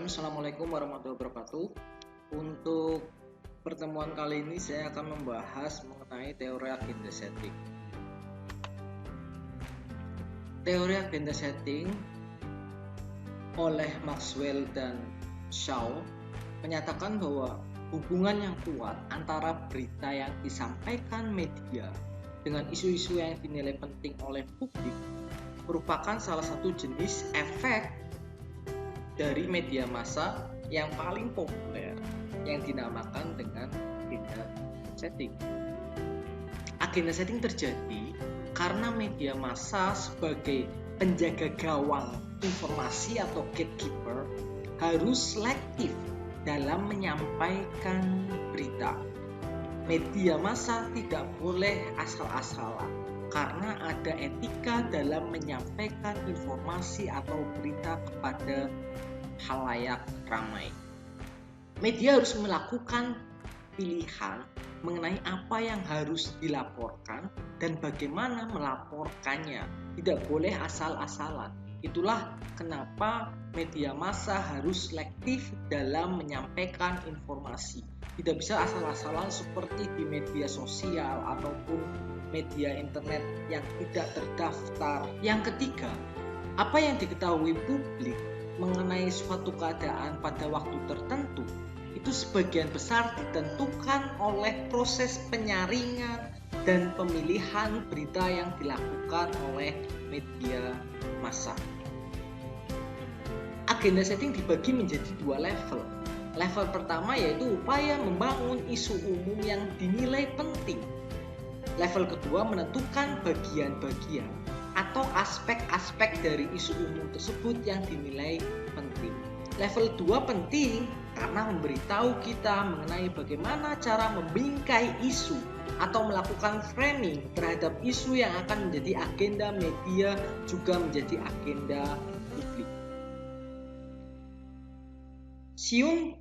Assalamualaikum warahmatullahi wabarakatuh. Untuk pertemuan kali ini saya akan membahas mengenai teori agenda setting. Teori agenda setting oleh Maxwell dan Shaw menyatakan bahwa hubungan yang kuat antara berita yang disampaikan media dengan isu-isu yang dinilai penting oleh publik merupakan salah satu jenis efek dari media massa yang paling populer yang dinamakan dengan agenda setting. Agenda setting terjadi karena media massa sebagai penjaga gawang informasi atau gatekeeper harus selektif dalam menyampaikan berita. Media massa tidak boleh asal-asalan karena ada etika dalam menyampaikan informasi atau berita kepada khalayak ramai. Media harus melakukan pilihan mengenai apa yang harus dilaporkan dan bagaimana melaporkannya. Tidak boleh asal-asalan. Itulah kenapa media massa harus selektif dalam menyampaikan informasi. Tidak bisa asal-asalan seperti di media sosial ataupun media internet yang tidak terdaftar. Yang ketiga, apa yang diketahui publik mengenai suatu keadaan pada waktu tertentu itu sebagian besar ditentukan oleh proses penyaringan dan pemilihan berita yang dilakukan oleh media massa. Agenda setting dibagi menjadi dua level. Level pertama yaitu upaya membangun isu umum yang dinilai penting. Level kedua menentukan bagian-bagian atau aspek-aspek dari isu umum tersebut yang dinilai penting. Level 2 penting karena memberitahu kita mengenai bagaimana cara membingkai isu atau melakukan framing terhadap isu yang akan menjadi agenda media juga menjadi agenda publik. Sion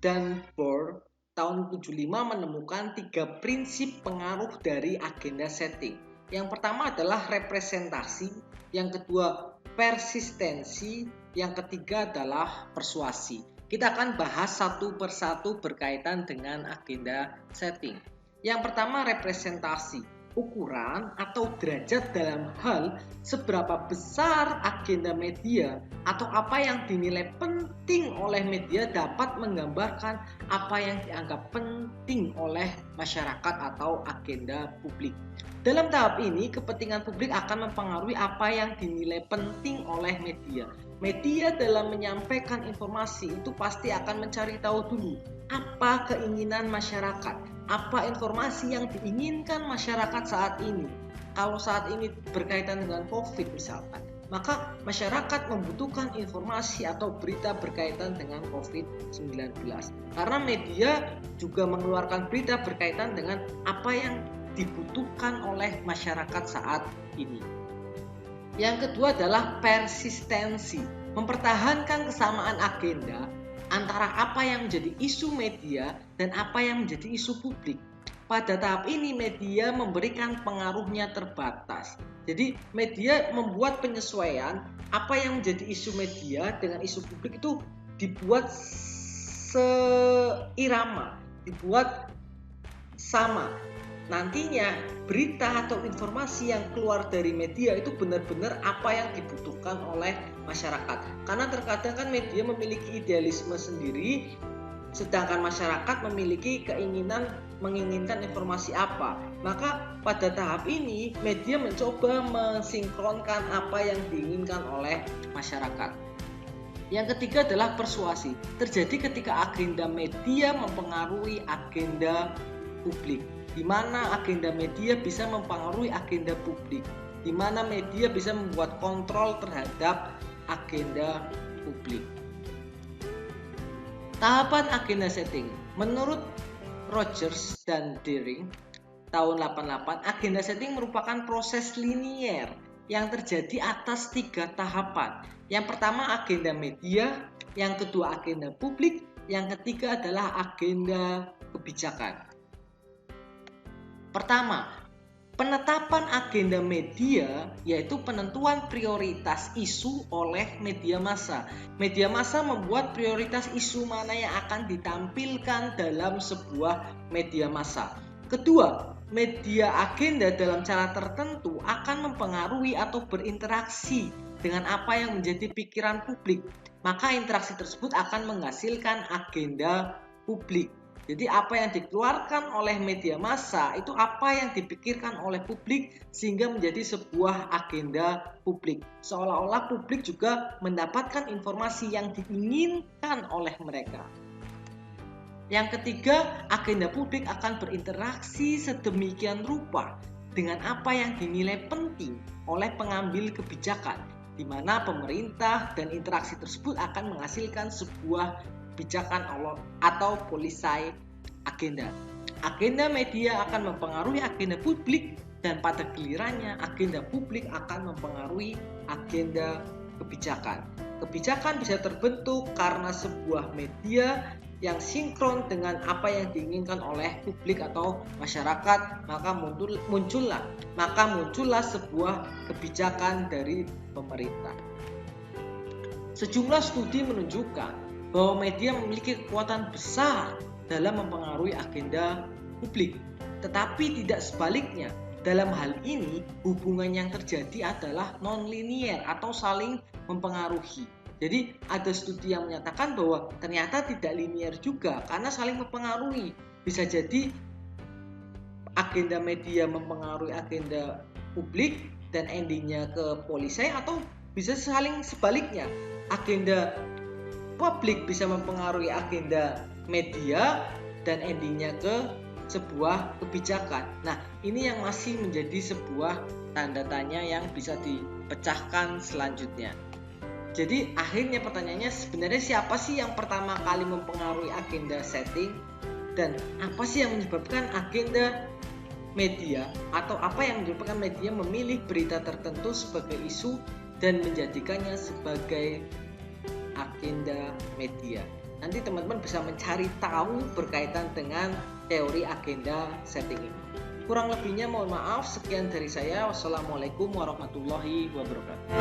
dan Bohr tahun 75 menemukan 3 prinsip pengaruh dari agenda setting. Yang pertama adalah representasi, yang kedua persistensi, yang ketiga adalah persuasi. Kita akan bahas satu persatu berkaitan dengan agenda setting. Yang pertama representasi, ukuran atau derajat dalam hal seberapa besar agenda media atau apa yang dinilai penting oleh media dapat menggambarkan apa yang dianggap penting oleh masyarakat atau agenda publik. Dalam tahap ini, kepentingan publik akan mempengaruhi apa yang dinilai penting oleh media. Media dalam menyampaikan informasi itu pasti akan mencari tahu dulu apa keinginan masyarakat, apa informasi yang diinginkan masyarakat saat ini. Kalau saat ini berkaitan dengan COVID misalkan, maka masyarakat membutuhkan informasi atau berita berkaitan dengan COVID-19. Karena media juga mengeluarkan berita berkaitan dengan apa yang dibutuhkan oleh masyarakat saat ini. Yang kedua adalah persistensi, mempertahankan kesamaan agenda antara apa yang menjadi isu media dan apa yang menjadi isu publik. Pada tahap ini media memberikan pengaruhnya terbatas. Jadi media membuat penyesuaian apa yang menjadi isu media dengan isu publik itu dibuat seirama, dibuat sama. Nantinya berita atau informasi yang keluar dari media itu benar-benar apa yang dibutuhkan oleh masyarakat. Karena terkadang kan media memiliki idealisme sendiri, sedangkan masyarakat memiliki keinginan menginginkan informasi apa. Maka pada tahap ini media mencoba mensinkronkan apa yang diinginkan oleh masyarakat. Yang ketiga adalah persuasi. Terjadi ketika agenda media mempengaruhi agenda publik, di mana agenda media bisa mempengaruhi agenda publik, di mana media bisa membuat kontrol terhadap agenda publik. Tahapan agenda setting. Menurut Rogers dan Deering tahun 88, agenda setting merupakan proses linier yang terjadi atas 3 tahapan. Yang pertama agenda media, yang kedua agenda publik, yang ketiga adalah agenda kebijakan. Pertama, Penetapan agenda media yaitu penentuan prioritas isu oleh media massa. Media massa membuat prioritas isu mana yang akan ditampilkan dalam sebuah media massa. Kedua, media agenda dalam cara tertentu akan mempengaruhi atau berinteraksi dengan apa yang menjadi pikiran publik. Maka interaksi tersebut akan menghasilkan agenda publik. Jadi apa yang dikeluarkan oleh media massa itu apa yang dipikirkan oleh publik sehingga menjadi sebuah agenda publik. Seolah-olah publik juga mendapatkan informasi yang diinginkan oleh mereka. Yang ketiga, agenda publik akan berinteraksi sedemikian rupa dengan apa yang dinilai penting oleh pengambil kebijakan, di mana pemerintah dan interaksi tersebut akan menghasilkan sebuah kebijakan atau policy agenda. Agenda media akan mempengaruhi agenda publik dan pada gilirannya agenda publik akan mempengaruhi agenda kebijakan. Kebijakan bisa terbentuk karena sebuah media yang sinkron dengan apa yang diinginkan oleh publik atau masyarakat, maka muncullah sebuah kebijakan dari pemerintah. Sejumlah studi menunjukkan bahwa media memiliki kekuatan besar dalam mempengaruhi agenda publik. Tetapi tidak sebaliknya. Dalam hal ini, hubungan yang terjadi adalah non-linear atau saling mempengaruhi. Jadi ada studi yang menyatakan bahwa ternyata tidak linear juga karena saling mempengaruhi. Bisa jadi agenda media mempengaruhi agenda publik dan endingnya ke polisi, atau bisa saling sebaliknya. Agenda publik bisa mempengaruhi agenda media dan endingnya ke sebuah kebijakan. Nah, ini yang masih menjadi sebuah tanda tanya yang bisa dipecahkan selanjutnya. Jadi akhirnya pertanyaannya, sebenarnya siapa sih yang pertama kali mempengaruhi agenda setting, dan apa sih yang menyebabkan agenda media atau apa yang menyebabkan media memilih berita tertentu sebagai isu dan menjadikannya sebagai agenda media. Nanti teman-teman bisa mencari tahu berkaitan dengan teori agenda setting ini. Kurang lebihnya mohon maaf. Sekian dari saya. Wassalamualaikum warahmatullahi wabarakatuh.